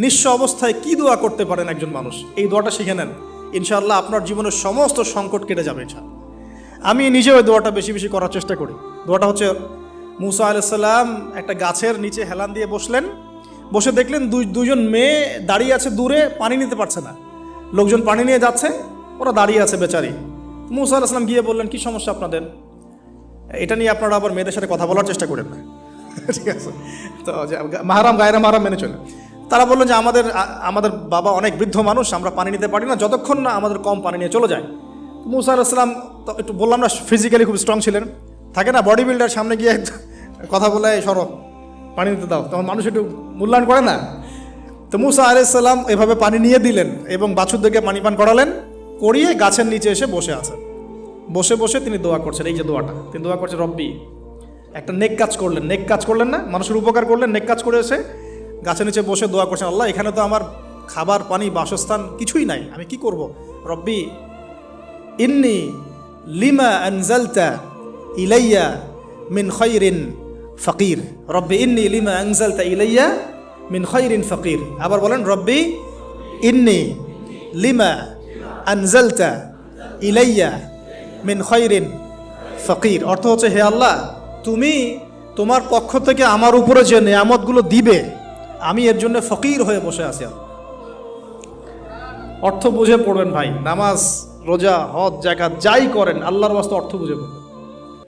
নিঃস্ব অবস্থায় কি দোয়া করতে পারেন একজন মানুষ, এই দোয়াটা শিখে নেন, ইনশাআল্লাহ আপনার জীবনের সমস্ত সংকট কেটে যাবে। আমি নিজেও ওই দোয়াটা বেশি বেশি করার চেষ্টা করি। দোয়াটা হচ্ছে, মুসা আলাইহিস সালাম একটা গাছের নিচে হেলান দিয়ে বসলেন, বসে দেখলেন দুইজন মেয়ে দাঁড়িয়ে আছে দূরে, পানি নিতে পারছে না, লোকজন পানি নিয়ে যাচ্ছে, ওরা দাঁড়িয়ে আছে বেচারি। মুসা আলাইহিস সালাম গিয়ে বললেন, কি সমস্যা আপনাদের? এটা নিয়ে আপনারা আবার মেয়েদের সাথে কথা বলার চেষ্টা করেন না, ঠিক আছে? তো মাহারাম গায়রা মাহারাম মেনে চলে। তারা বললেন যে আমাদের বাবা অনেক বৃদ্ধ মানুষ, আমরা পানি নিতে পারি না যতক্ষণ না আমাদের কম পানি নিয়ে চলে যায়। মুসা আলাইহিস সালাম তো একটু বললাম না, ফিজিক্যালি খুব স্ট্রং ছিলেন, থাকে না বডি বিল্ডার, সামনে গিয়ে কথা বলে সরো পানি নিতে দাও, তখন মানুষ একটু মূল্যায়ন করে না। তো মুসা আলাইহিস সালাম এভাবে পানি নিয়ে দিলেন এবং বাছুরদেরকে পানি পান করালেন, করিয়ে গাছের নিচে এসে বসে আছেন। বসে বসে তিনি দোয়া করছেন, এই যে দোয়াটা তিনি দোয়া করছেন, রব্বি, একটা নেক কাজ করলেন, নেক কাজ করলেন না, মানুষের উপকার করলেন, নেক কাজ করে এসে গাছের নিচে বসে দোয়া করছেন, আল্লাহ এখানে তো আমার খাবার পানি বাসস্থান কিছুই নাই, আমি কি করব? রব্বি ইন্নি লিমা আনজালতা ইলাইয়া মিন খায়রিন ফাকির, রব্বি ইন্নি লিমা আনজালতা ইলাইয়া মিন খায়রিন ফাকির। আবার বলেন, রব্বি ইন্নি লিমা আনজালতা ইলাইয়া মিন খায়রিন ফাকির। অর্থ হচ্ছে, হে আল্লাহ, তুমি তোমার পক্ষ থেকে আমার উপরে যে নেয়ামতগুলো দিবে, আমি এর জন্য ফকির হয়ে বসে আছি। অর্থ বুঝে পড়বেন ভাই, নামাজ রোজা হজ জাকাত যাই করেন আল্লাহর ওয়াস্তে অর্থ বুঝে পড়বেন।